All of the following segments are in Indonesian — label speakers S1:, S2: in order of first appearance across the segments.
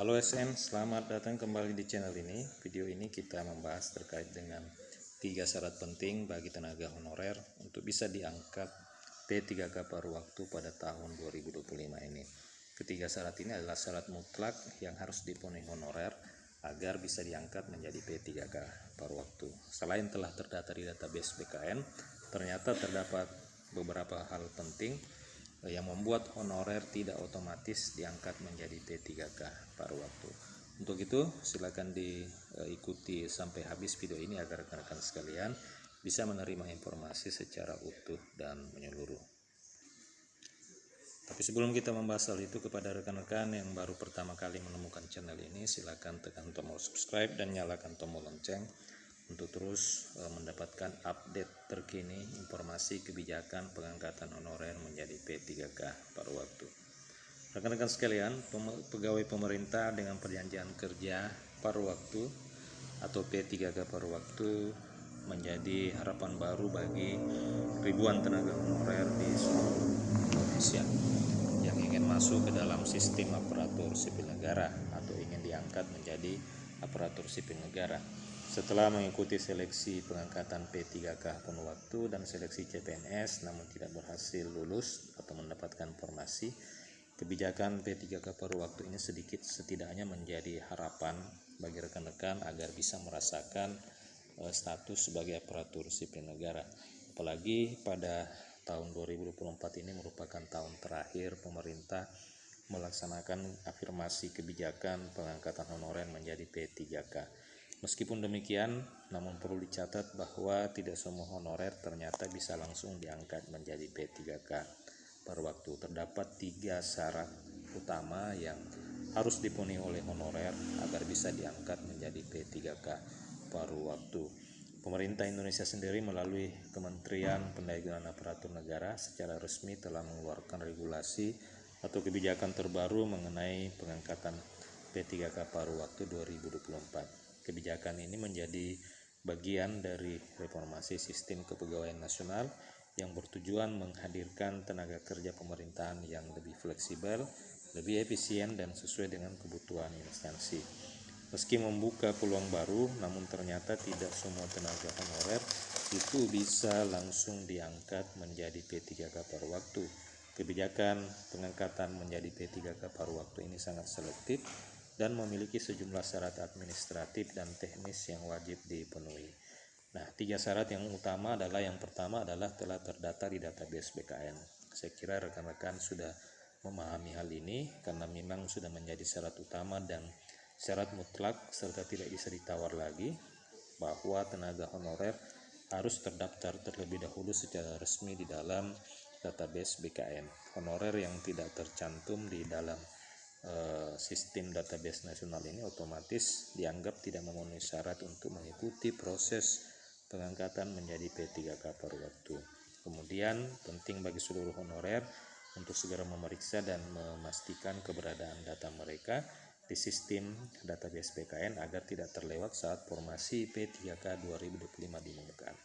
S1: Halo SM, selamat datang kembali di channel ini. Video ini kita membahas terkait dengan 3 syarat penting bagi tenaga honorer untuk bisa diangkat P3K paruh waktu pada tahun 2025 ini. Ketiga syarat ini adalah syarat mutlak yang harus dipenuhi honorer agar bisa diangkat menjadi P3K paruh waktu. Selain telah terdata di database BKN, ternyata terdapat beberapa hal penting yang membuat honorer tidak otomatis diangkat menjadi P3K paruh waktu. Untuk itu, silakan diikuti sampai habis video ini agar rekan-rekan sekalian bisa menerima informasi secara utuh dan menyeluruh. Tapi sebelum kita membahas hal itu, kepada rekan-rekan yang baru pertama kali menemukan channel ini, silakan tekan tombol subscribe dan nyalakan tombol lonceng untuk terus mendapatkan update terkini informasi kebijakan pengangkatan honorer menjadi P3K paruh waktu. Rekan-rekan sekalian, pegawai pemerintah dengan perjanjian kerja paruh waktu atau P3K paruh waktu menjadi harapan baru bagi ribuan tenaga honorer di seluruh Indonesia yang ingin masuk ke dalam sistem aparatur sipil negara atau ingin diangkat menjadi aparatur sipil negara. Setelah mengikuti seleksi pengangkatan P3K penuh waktu dan seleksi CPNS namun tidak berhasil lulus atau mendapatkan formasi, kebijakan P3K paruh waktu ini setidaknya menjadi harapan bagi rekan-rekan agar bisa merasakan status sebagai aparatur sipil negara. Apalagi pada tahun 2024 ini merupakan tahun terakhir pemerintah melaksanakan afirmasi kebijakan pengangkatan honorer menjadi P3K. Meskipun demikian, namun perlu dicatat bahwa tidak semua honorer ternyata bisa langsung diangkat menjadi P3K paruh waktu. Terdapat 3 syarat utama yang harus dipenuhi oleh honorer agar bisa diangkat menjadi P3K paruh waktu. Pemerintah Indonesia sendiri melalui Kementerian Pendayagunaan Aparatur Negara secara resmi telah mengeluarkan regulasi atau kebijakan terbaru mengenai pengangkatan P3K paruh waktu 2024. Kebijakan ini menjadi bagian dari reformasi sistem kepegawaian nasional yang bertujuan menghadirkan tenaga kerja pemerintahan yang lebih fleksibel, lebih efisien dan sesuai dengan kebutuhan instansi. Meski membuka peluang baru, namun ternyata tidak semua tenaga honorer itu bisa langsung diangkat menjadi P3K paruh waktu. Kebijakan pengangkatan menjadi P3K paruh waktu ini sangat selektif dan memiliki sejumlah syarat administratif dan teknis yang wajib dipenuhi. Nah, 3 syarat yang utama adalah yang pertama adalah telah terdata di database BKN. Saya kira rekan-rekan sudah memahami hal ini karena memang sudah menjadi syarat utama dan syarat mutlak serta tidak bisa ditawar lagi bahwa tenaga honorer harus terdaftar terlebih dahulu secara resmi di dalam database BKN. Honorer yang tidak tercantum di dalam sistem database nasional ini otomatis dianggap tidak memenuhi syarat untuk mengikuti proses pengangkatan menjadi P3K paruh waktu. Kemudian penting bagi seluruh honorer untuk segera memeriksa dan memastikan keberadaan data mereka di sistem database BKN agar tidak terlewat saat formasi P3K 2025 diumumkan.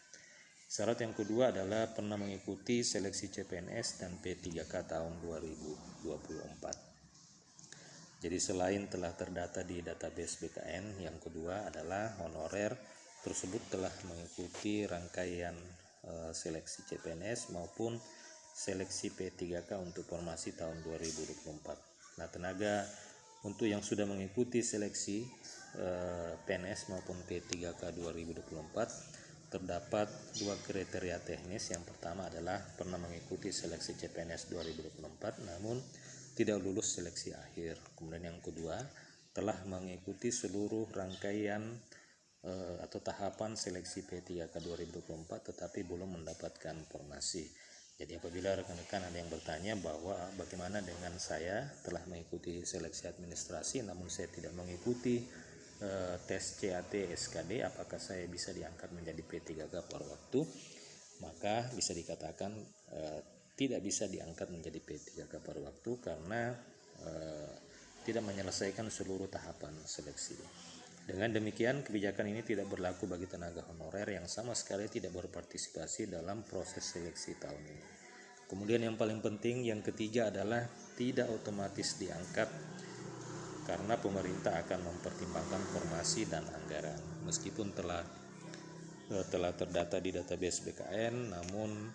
S1: Syarat yang kedua adalah pernah mengikuti seleksi CPNS dan P3K tahun 2024. Jadi selain telah terdata di database BKN, yang kedua adalah honorer tersebut telah mengikuti rangkaian seleksi CPNS maupun seleksi P3K untuk formasi tahun 2024. Nah, tenaga untuk yang sudah mengikuti seleksi PNS maupun P3K 2024 terdapat 2 kriteria teknis. Yang pertama adalah pernah mengikuti seleksi CPNS 2024 namun tidak lulus seleksi akhir. Kemudian yang kedua, telah mengikuti seluruh rangkaian atau tahapan seleksi P3K 2024 tetapi belum mendapatkan formasi. Jadi apabila rekan-rekan ada yang bertanya bahwa bagaimana dengan saya telah mengikuti seleksi administrasi namun saya tidak mengikuti tes CAT SKD, apakah saya bisa diangkat menjadi P3K paruh waktu? Maka bisa dikatakan tidak bisa diangkat menjadi P3K paruh waktu karena tidak menyelesaikan seluruh tahapan seleksi. Dengan demikian, kebijakan ini tidak berlaku bagi tenaga honorer yang sama sekali tidak berpartisipasi dalam proses seleksi tahun ini. Kemudian yang paling penting, yang ketiga adalah tidak otomatis diangkat karena pemerintah akan mempertimbangkan formasi dan anggaran. Meskipun telah terdata di database BKN, namun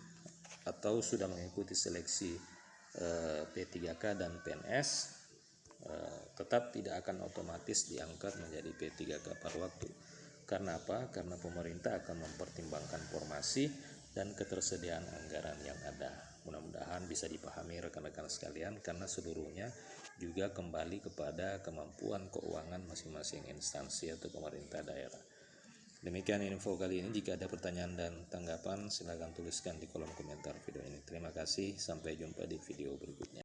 S1: atau sudah mengikuti seleksi P3K dan PNS, tetap tidak akan otomatis diangkat menjadi P3K per waktu. Karena apa? Karena pemerintah akan mempertimbangkan formasi dan ketersediaan anggaran yang ada. Mudah-mudahan bisa dipahami rekan-rekan sekalian, karena seluruhnya juga kembali kepada kemampuan keuangan masing-masing instansi atau pemerintah daerah. Demikian info kali ini. Jika ada pertanyaan dan tanggapan, silakan tuliskan di kolom komentar video ini. Terima kasih, sampai jumpa di video berikutnya.